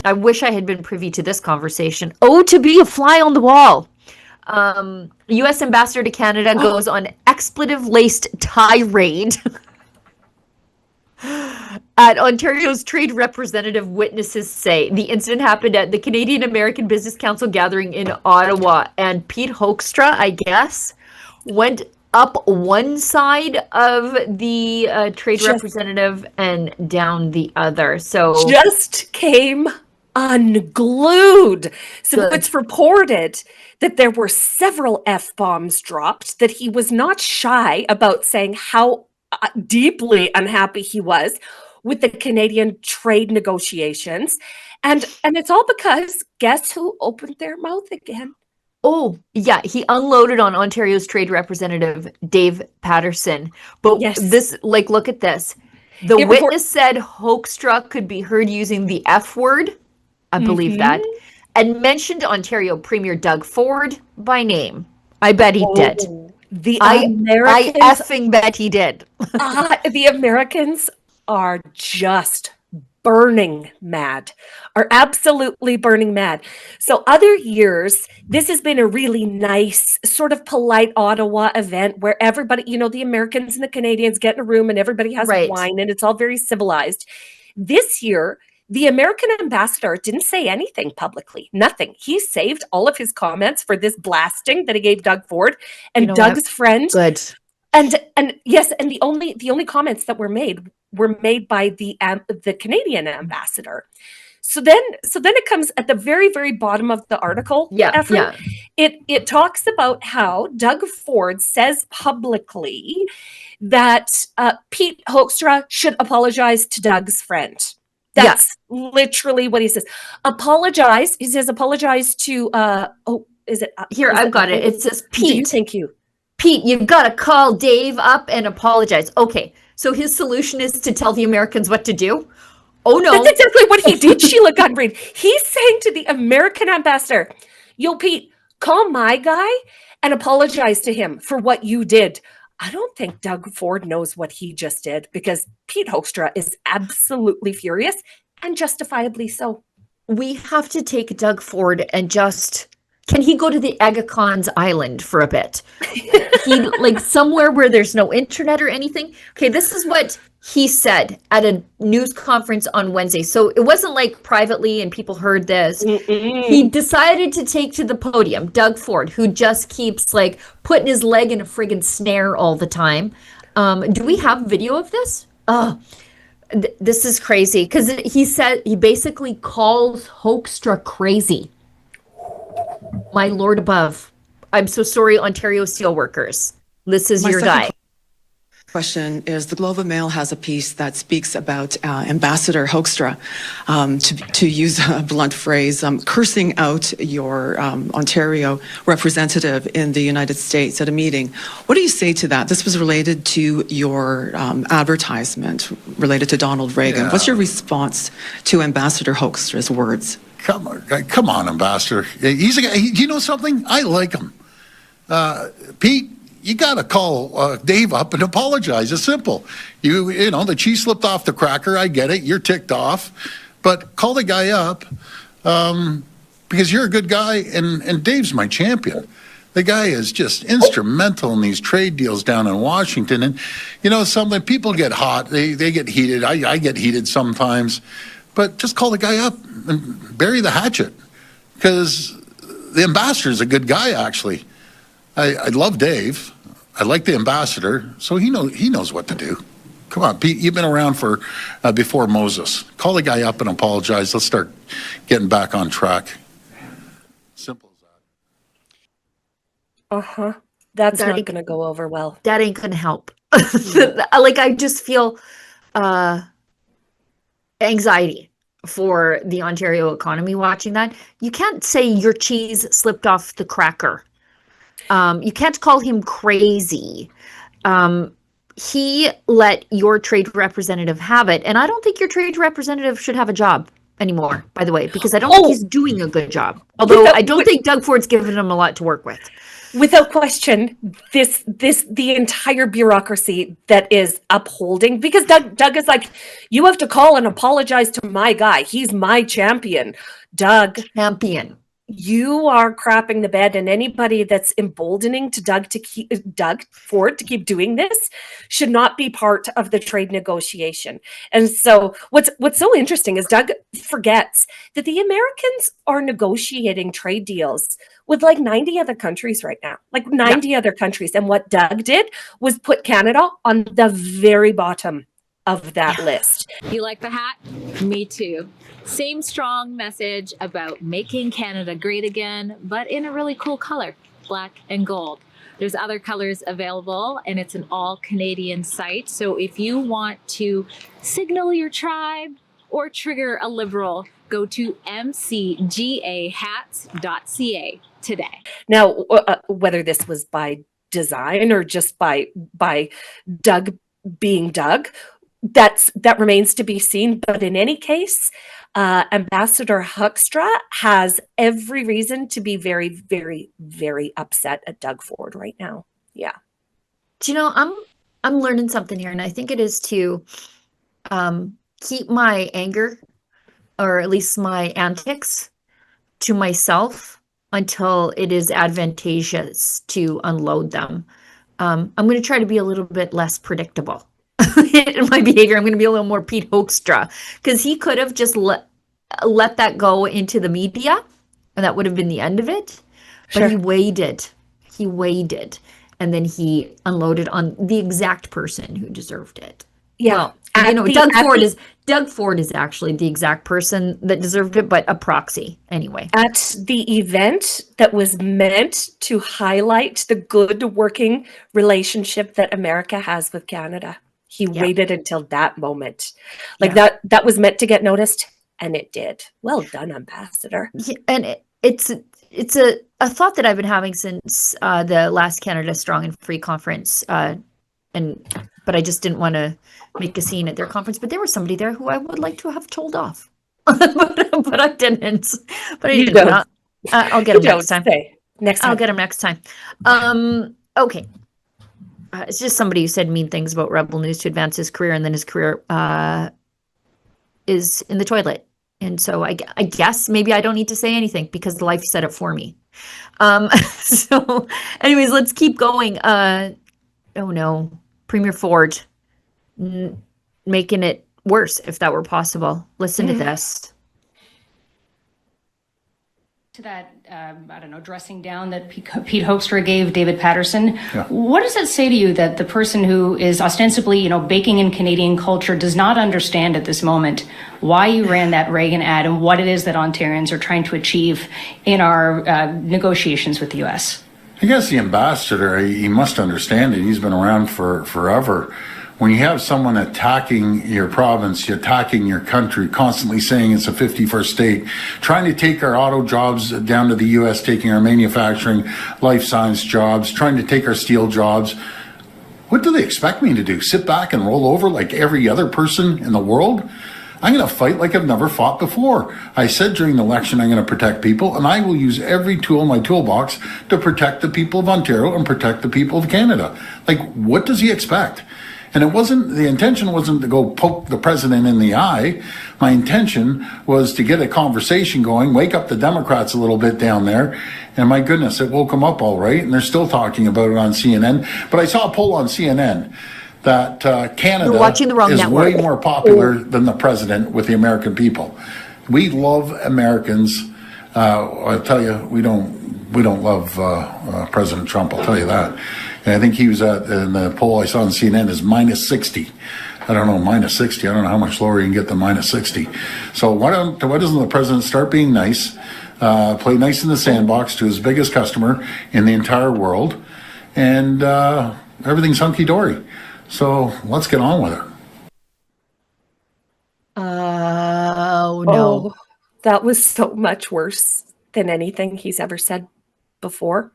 I wish I had been privy to this conversation. Oh, to be a fly on the wall. U.S. Ambassador to Canada goes on expletive-laced tirade at Ontario's trade representative. Witnesses say the incident happened at the Canadian American Business Council gathering in Ottawa, and Pete Hoekstra, I guess, went up one side of the trade representative and down the other. So just came unglued. So it's reported that there were several F-bombs dropped, that he was not shy about saying how deeply unhappy he was with the Canadian trade negotiations. And it's all because guess who opened their mouth again? Oh, yeah, he unloaded on Ontario's trade representative, Dave Patterson. But this, like, look at this. The witness said Hoekstra could be heard using the F word, I believe that, and mentioned Ontario Premier Doug Ford by name. I bet he did. I effing bet he did. The Americans are just burning mad, are absolutely burning mad. So other years, this has been a really nice, sort of polite Ottawa event where everybody, you know, the Americans and the Canadians get in a room and everybody has wine and it's all very civilized. This year, the American ambassador didn't say anything publicly, nothing. He saved all of his comments for this blasting that he gave Doug Ford and Doug's friend. Good. And yes, and the only comments that were made by the Canadian ambassador. So then it comes at the very, very bottom of the article. It talks about how Doug Ford says publicly that Pete Hoekstra should apologize to Doug's friend. That's literally what he says. Apologize. He says apologize to is it here? I've got it. It says Pete. Thank you. Pete, you've got to call Dave up and apologize. Okay, so his solution is to tell the Americans what to do? Oh, no. That's exactly what he did, Sheila Gunn Reid. He's saying to the American ambassador, yo, Pete, call my guy and apologize to him for what you did. I don't think Doug Ford knows what he just did because Pete Hoekstra is absolutely furious and justifiably so. We have to take Doug Ford and just... Can he go to the Aga Khan's island for a bit? He like somewhere where there's no internet or anything. Okay, this is what he said at a news conference on Wednesday. So it wasn't like privately and people heard this. He decided to take to the podium Doug Ford, who just keeps like putting his leg in a friggin' snare all the time. Do we have video of this? This is crazy because he said he basically calls Hoekstra crazy. My Lord above. I'm so sorry, Ontario Steelworkers. This is your guy. Question is, the Globe and Mail has a piece that speaks about Ambassador Hoekstra, to use a blunt phrase, cursing out your Ontario representative in the United States at a meeting. What do you say to that? This was related to your advertisement related to Donald Reagan. Yeah. What's your response to Ambassador Hoekstra's words? Come on, Ambassador. He's a guy. You know something? I like him. Pete, you got to call Dave up and apologize. It's simple. You know, the cheese slipped off the cracker. I get it. You're ticked off. But call the guy up because you're a good guy, and Dave's my champion. The guy is just instrumental in these trade deals down in Washington. And, you know, something people get hot. They get heated. I get heated sometimes. But just call the guy up and bury the hatchet because the ambassador's a good guy, actually. I love Dave. I like the ambassador, so he knows what to do. Come on, Pete, you've been around for before Moses. Call the guy up and apologize. Let's start getting back on track. Simple as that. That's not going to go over well. That ain't going to help. Like, I just feel anxiety for the Ontario economy watching that. You can't say your cheese slipped off the cracker. You can't call him crazy. He let your trade representative have it. And I don't think your trade representative should have a job anymore, by the way, because I don't think he's doing a good job. Although I don't think Doug Ford's given him a lot to work with. Without question, the entire bureaucracy that is upholding, because Doug is like, you have to call and apologize to my guy. He's my champion. Doug, Champion. you are crapping the bed, and anybody that's emboldening to Doug Ford to keep doing this should not be part of the trade negotiation. And so what's so interesting is Doug forgets that the Americans are negotiating trade deals with like 90 other countries right now, like 90 other countries. And what Doug did was put Canada on the very bottom of that list. You like the hat? Me too. Same strong message about making Canada great again, but in a really cool color, black and gold. There's other colors available, and it's an all Canadian site. So if you want to signal your tribe or trigger a Liberal, go to mcgahats.ca today. Now, whether this was by design or just by Doug being Doug, that remains to be seen. But in any case, Ambassador Hoekstra has every reason to be very, very, very upset at Doug Ford right now. Yeah. Do you know, I'm learning something here, and I think it is to keep my anger, or at least my antics, to myself until it is advantageous to unload them. I'm going to try to be a little bit less predictable in my behavior. I'm going to be a little more Pete Hoekstra, because he could have just let that go into the media, and that would have been the end of it. But Sure. he waited, and then he unloaded on the exact person who deserved it. Yeah. Well, you know, Doug Ford is actually the exact person that deserved it, but a proxy anyway. At the event that was meant to highlight the good working relationship that America has with Canada, he waited until that moment. Like that was meant to get noticed, and it did. Well done, Ambassador. Yeah, and it's a thought that I've been having since the last Canada Strong and Free conference, but I just didn't want to make a scene at their conference. But there was somebody there who I would like to have told off, but I didn't. But I You didn't. don't. I'll get him next time. Next time. I'll get him next time. Okay. It's just somebody who said mean things about Rebel News to advance his career, and then his career is in the toilet. And so I guess maybe I don't need to say anything because life said it for me. So anyways, let's keep going. Oh no, Premier Ford making it worse if that were possible. Listen to this. To that, I don't know, dressing down that Pete Hoekstra gave David Patterson. Yeah. What does it say to you that the person who is ostensibly, baking in Canadian culture does not understand at this moment why you ran that Reagan ad and what it is that Ontarians are trying to achieve in our negotiations with the U.S.? I guess the ambassador, he must understand it. He's been around for forever. When you have someone attacking your province, attacking your country, constantly saying it's a 51st state, trying to take our auto jobs down to the U.S., taking our manufacturing, life science jobs, trying to take our steel jobs, what do they expect me to do? Sit back and roll over like every other person in the world? I'm going to fight like I've never fought before. I said during the election I'm going to protect people, and I will use every tool in my toolbox to protect the people of Ontario and protect the people of Canada. Like, what does he expect? And the intention wasn't to go poke the president in the eye. My intention was to get a conversation going, wake up the Democrats a little bit down there. And my goodness, it woke them up all right. And they're still talking about it on CNN. But I saw a poll on CNN that Canada is way more popular than the president with the American people. We love Americans. I'll tell you, we don't love President Trump. I'll tell you that. And I think he was in the poll I saw on CNN is minus 60. I don't know, minus 60. I don't know how much lower you can get than minus 60. So why doesn't the president start being nice, play nice in the sandbox to his biggest customer in the entire world, and everything's hunky-dory. So let's get on with it. Oh, no. Oh, that was so much worse than anything he's ever said before.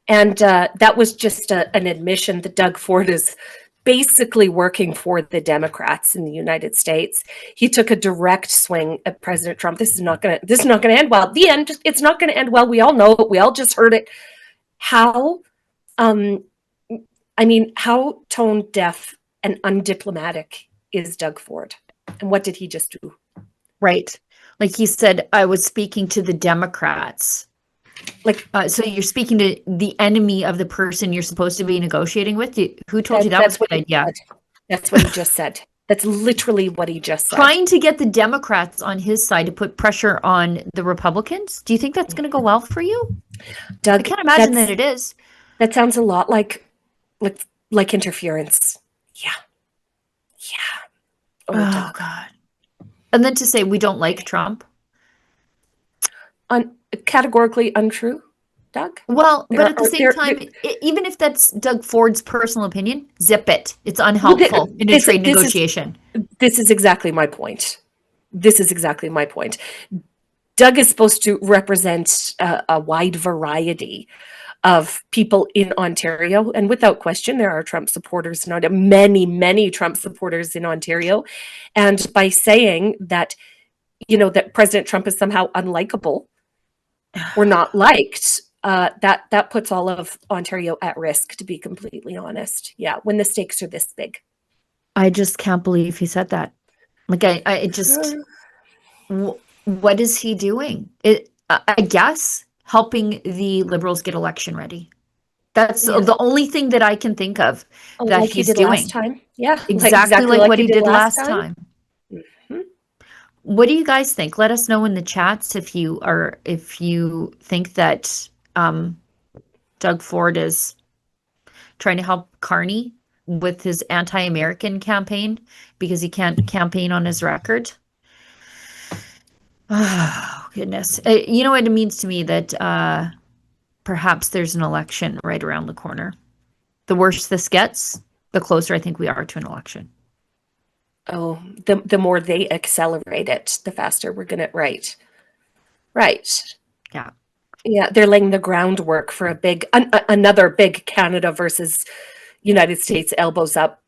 And that was just an admission that Doug Ford is basically working for the Democrats in the United States. He took a direct swing at President Trump. This is not going to end well. It's not going to end well. We all know it. We all just heard it. how, how tone deaf and undiplomatic is Doug Ford? And what did he just do? Right. Like he said, I was speaking to the Democrats. Like, so you're speaking to the enemy of the person you're supposed to be negotiating with? Who told you that was a good idea? That's what he just said. That's literally what he just said. Trying to get the Democrats on his side to put pressure on the Republicans. Do you think that's going to go well for you? Doug, I can't imagine that it is. That sounds a lot like interference. Yeah. Oh God. And then to say we don't like Trump. Categorically untrue, Doug. Well, but at the same time, even if that's Doug Ford's personal opinion, zip it. It's unhelpful in a trade negotiation. This is exactly my point. Doug is supposed to represent a wide variety of people in Ontario. And without question, there are Trump supporters, many Trump supporters in Ontario. And by saying that, that President Trump is somehow unlikable or not liked, that puts all of Ontario at risk, to be completely honest. Yeah, when the stakes are this big. I just can't believe he said that. Like, I just, what is he doing? I guess helping the Liberals get election ready. That's the only thing that I can think of that like he's he did doing. Last time. Yeah, exactly like what he did last time. Mm-hmm. What do you guys think? Let us know in the chats if you think that Doug Ford is trying to help Carney with his anti-American campaign because he can't campaign on his record. Oh, goodness. You know what it means to me that perhaps there's an election right around the corner. The worse this gets, the closer I think we are to an election. Oh, the more they accelerate it, the faster we're gonna right. Yeah, they're laying the groundwork for another big Canada versus United States elbows up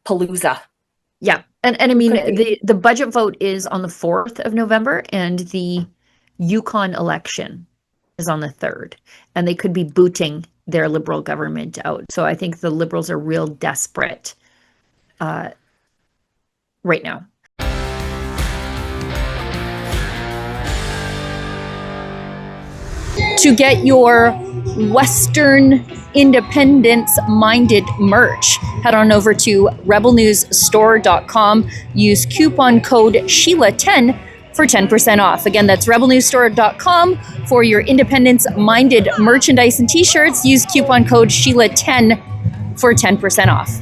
palooza. Yeah, and I mean the budget vote is on the 4th of November, and the Yukon election is on the 3rd, and they could be booting their Liberal government out. So I think the Liberals are real desperate right now. To get your Western independence-minded merch, head on over to rebelnewsstore.com. Use coupon code Sheila10 for 10% off. Again, that's rebelnewsstore.com for your independence-minded merchandise and t-shirts. Use coupon code Sheila10 for 10% off.